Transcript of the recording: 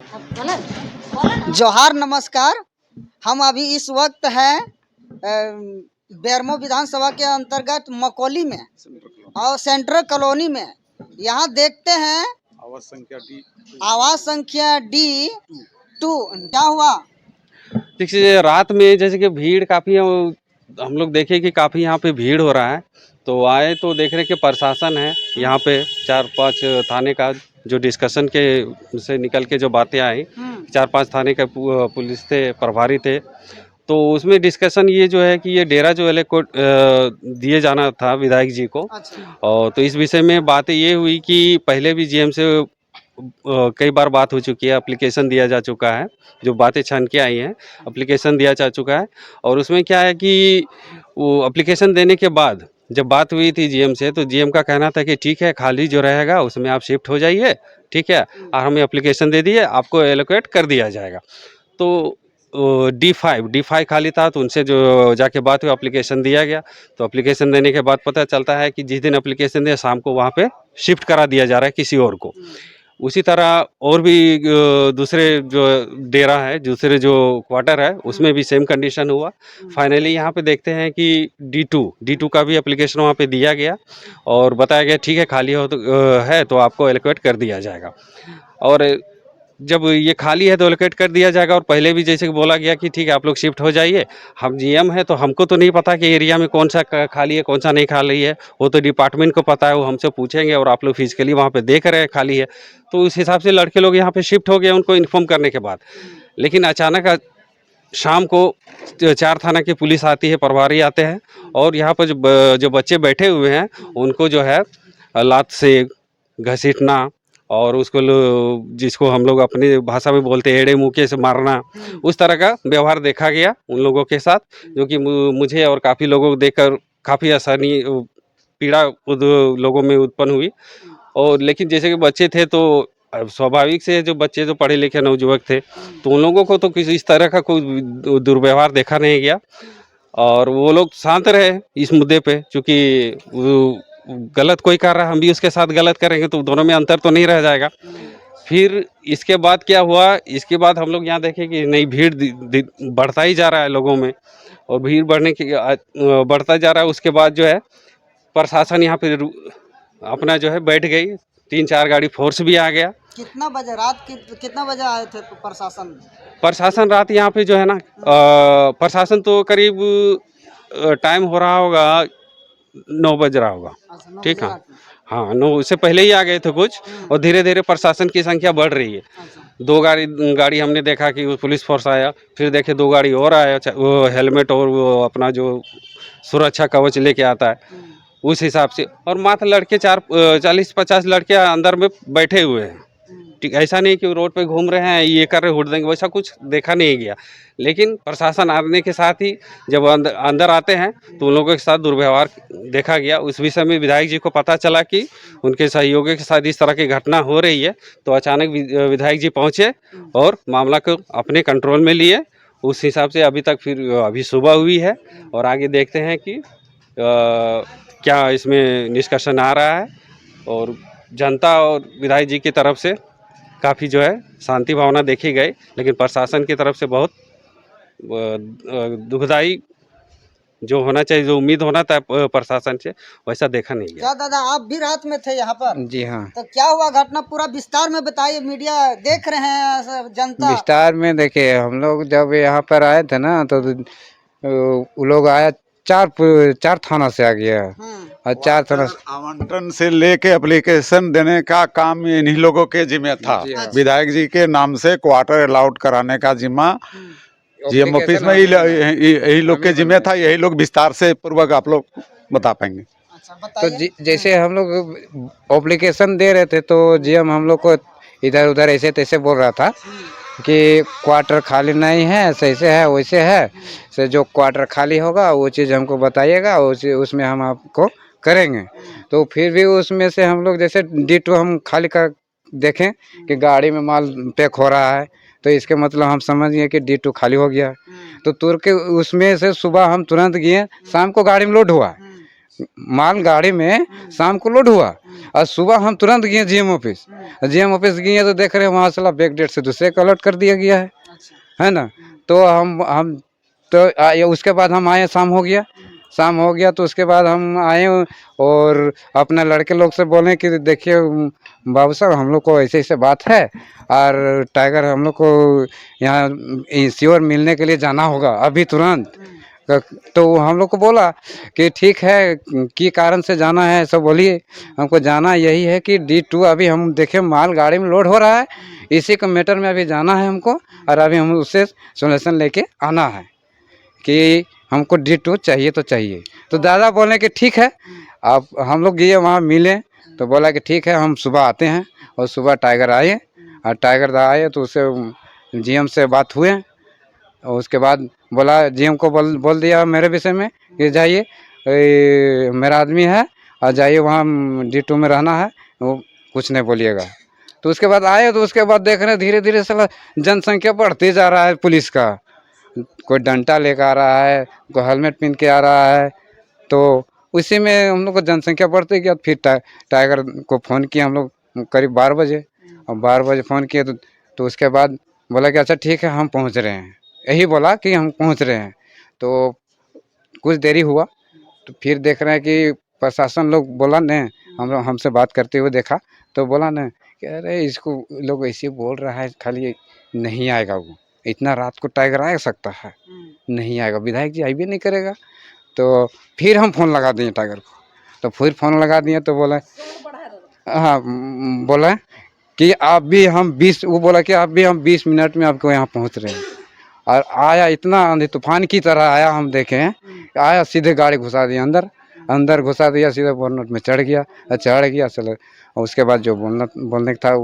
जोहार नमस्कार। हम अभी इस वक्त हैं बेरमो विधानसभा के अंतर्गत मकोली में और सेंट्रल कॉलोनी में। यहाँ देखते हैं आवास संख्या D2। क्या हुआ? देखिए रात में जैसे कि भीड़ काफ़ी है, हम लोग देखे कि काफ़ी यहाँ पे भीड़ हो रहा है, तो आए तो देख रहे कि प्रशासन है यहाँ पे 4-5 थाने का जो डिस्कशन के से निकल के जो बातें आई, 4-5 थाने के पुलिस थे, प्रभारी थे। तो उसमें डिस्कशन ये जो है कि ये डेरा जो है को दिए जाना था विधायक जी को। अच्छा। और तो इस विषय में बात ये हुई कि पहले भी जीएम से कई बार बात हो चुकी है, एप्लीकेशन दिया जा चुका है, जो बातें छान के आई हैं एप्लीकेशन दिया जा चुका है। और उसमें क्या है कि वो एप्लीकेशन देने के बाद जब बात हुई थी जीएम से, तो जीएम का कहना था कि ठीक है, खाली जो रहेगा उसमें आप शिफ्ट हो जाइए, ठीक है, और हमें एप्लीकेशन दे दिए, आपको एलोकेट कर दिया जाएगा। तो D5 खाली था, तो उनसे जो जाके बात हुई, एप्लीकेशन दिया गया। तो एप्लीकेशन देने के बाद पता चलता है कि जिस दिन एप्लीकेशन दिया शाम को वहाँ पे शिफ्ट करा दिया जा रहा है किसी और को। उसी तरह और भी दूसरे जो डेरा है, दूसरे जो क्वार्टर है, उसमें भी सेम कंडीशन हुआ। फाइनली यहाँ पे देखते हैं कि D2 का भी एप्लीकेशन वहाँ पे दिया गया और बताया गया ठीक है, खाली हो तो है तो आपको एलोकेट कर दिया जाएगा। और जब ये खाली है तो एलोकेट कर दिया जाएगा। और पहले भी जैसे कि बोला गया कि ठीक है, आप लोग शिफ्ट हो जाइए। हम जीएम है तो हमको तो नहीं पता कि एरिया में कौन सा खाली है, कौन सा नहीं खाली है, वो तो डिपार्टमेंट को पता है, वो हमसे पूछेंगे। और आप लोग फिजिकली वहाँ पे देख रहे हैं खाली है, तो उस हिसाब से लड़के लोग यहाँ पे शिफ्ट हो गए उनको इन्फॉर्म करने के बाद। लेकिन अचानक शाम को 4 थाना की पुलिस आती है, प्रभारी आते हैं, और यहाँ पर जो बच्चे बैठे हुए हैं उनको जो है लात से घसीटना, और उसको जिसको हम लोग अपनी भाषा में बोलते हैं एड़े मुके से मारना, उस तरह का व्यवहार देखा गया उन लोगों के साथ, जो कि मुझे और काफ़ी लोगों को देखकर काफ़ी आसानी पीड़ा लोगों में उत्पन्न हुई। और लेकिन जैसे कि बच्चे थे तो स्वाभाविक से जो बच्चे जो पढ़े लिखे नवयुवक थे, तो उन लोगों को तो किसी इस तरह का कोई दुर्व्यवहार देखा नहीं गया, और वो लोग शांत रहे इस मुद्दे पे। क्योंकि गलत कोई कर रहा है, हम भी उसके साथ गलत करेंगे तो दोनों में अंतर तो नहीं रह जाएगा। फिर इसके बाद क्या हुआ, इसके बाद हम लोग यहाँ देखें कि नहीं, भीड़ बढ़ता ही जा रहा है लोगों में, और भीड़ बढ़ने की बढ़ता जा रहा है। उसके बाद जो है प्रशासन यहाँ पे अपना जो है बैठ गई, 3-4 गाड़ी फोर्स भी आ गया। कितना बजे रात कितना बजे आए थे प्रशासन रात यहाँ पे जो है ना, प्रशासन तो करीब टाइम हो रहा होगा 9 बज रहा होगा। अच्छा, ठीक है, हाँ 9 से पहले ही आ गए थे कुछ। और धीरे धीरे प्रशासन की संख्या बढ़ रही है। 2 गाड़ी हमने देखा कि पुलिस फोर्स आया, फिर देखे 2 गाड़ी और आया, वो हेलमेट और वो अपना जो सुरक्षा कवच लेके आता है उस हिसाब से। और मात्र लड़के 40-50 लड़के अंदर में बैठे हुए हैं। ठीक, ऐसा नहीं कि वो रोड पे घूम रहे हैं, ये कर रहे हुड़ देंगे, वैसा कुछ देखा नहीं गया। लेकिन प्रशासन आने के साथ ही जब अंदर आते हैं तो उन लोगों के साथ दुर्व्यवहार देखा गया। उस विषय में विधायक जी को पता चला कि उनके सहयोगियों के साथ इस तरह की घटना हो रही है, तो अचानक विधायक जी पहुँचे और मामला को अपने कंट्रोल में लिए। उस हिसाब से अभी तक फिर अभी सुबह हुई है, और आगे देखते हैं कि क्या इसमें निष्कर्षण आ रहा है। और जनता और विधायक जी की तरफ से काफ़ी जो है शांति भावना देखी गई, लेकिन प्रशासन की तरफ से बहुत दुखदाई जो होना चाहिए, जो उम्मीद होना था प्रशासन से, वैसा देखा नहीं गया। क्या दादा, आप भी रात में थे यहाँ पर? जी हाँ। तो क्या हुआ घटना, पूरा विस्तार में बताइए, मीडिया देख रहे हैं जनता। विस्तार में देखिए, हम लोग जब यहाँ पर आए थे ना, तो वो लोग आया 4 थाना से आ गया, और 4 थाना आवंटन से लेके एप्लीकेशन देने का काम इन्हीं लोगों के जिम्मे था। विधायक जी के नाम से क्वार्टर अलाउड कराने का जिम्मा जीएम ऑफिस में यही लोग के जिम्मे था। यही लोग विस्तार से पूर्वक आप लोग बता पाएंगे। तो जैसे हम लोग एप्लीकेशन दे रहे थे, तो जीएम हम लोग को इधर उधर ऐसे तैसे बोल रहा था कि क्वार्टर खाली नहीं है, ऐसे है वैसे है, से जो क्वार्टर खाली होगा वो चीज़ हमको बताइएगा, उसमें हम आपको करेंगे। तो फिर भी उसमें से हम लोग जैसे D2 हम खाली कर देखें कि गाड़ी में माल पैक हो रहा है, तो इसके मतलब हम समझ गए कि D2 खाली हो गया। तो तुरंत के उसमें से सुबह हम तुरंत गए, शाम को गाड़ी में लोड हुआ, माल गाड़ी में शाम को लोड हुआ और सुबह हम तुरंत गए जीएम ऑफिस। जीएम ऑफिस गए तो देख रहे हैं वहाँ से बैक डेट से दूसरे का अलर्ट कर दिया गया है ना। तो हम तो उसके बाद हम आए, शाम हो गया तो उसके बाद हम आए और अपने लड़के लोग से बोले कि देखिए बाबू साहब हम लोग को ऐसे ऐसे बात है और टाइगर हम लोग को यहाँ श्योर मिलने के लिए जाना होगा अभी तुरंत। तो हम लोग को बोला कि ठीक है, कि कारण से जाना है सब बोलिए। हमको जाना यही है कि D2 अभी हम देखें माल गाड़ी में लोड हो रहा है, इसी का मैटर में अभी जाना है हमको और अभी हम उससे सोल्यूशन लेके आना है कि हमको D2 चाहिए तो चाहिए। तो दादा बोले कि ठीक है, आप हम लोग गए वहाँ मिले तो बोला कि ठीक है हम सुबह आते हैं। और सुबह टाइगर आए और टाइगर आए तो उससे जीएम से बात हुए और उसके बाद बोला जीएम को बोल दिया मेरे विषय में कि जाइए मेरा आदमी है और जाइए वहाँ D2 में रहना है, वो कुछ नहीं बोलिएगा। तो उसके बाद आए तो उसके बाद देख रहे हैं धीरे धीरे साला जनसंख्या बढ़ते जा रहा है। पुलिस का कोई डंडा लेकर आ रहा है, कोई हेलमेट पहन के आ रहा है। तो उसी में हम लोग को जनसंख्या बढ़ते गया। फिर टाइगर को फ़ोन किया हम लोग करीब 12 बजे और 12 बजे फ़ोन किए तो उसके बाद बोला कि अच्छा ठीक है हम पहुंच रहे हैं, यही बोला कि हम पहुंच रहे हैं। तो कुछ देरी हुआ तो फिर देख रहे हैं कि प्रशासन लोग बोला ने हम लोग हमसे बात करते हुए देखा तो बोला ने कि अरे इसको लोग ऐसे बोल रहा है खाली नहीं आएगा, वो इतना रात को टाइगर आ सकता है, नहीं आएगा, विधायक जी भी नहीं करेगा। तो फिर हम फ़ोन लगा दिए टाइगर को, तो फिर फ़ोन लगा दिए तो बोला हाँ बोला कि आप भी हम 20 मिनट में आपको यहाँ पहुँच रहे हैं। और आया इतना आंधी तूफान की तरह आया, हम देखें आया सीधे गाड़ी घुसा दिया अंदर घुसा दिया, सीधे बोनट में चढ़ गया चलो। और उसके बाद जो बोलने का था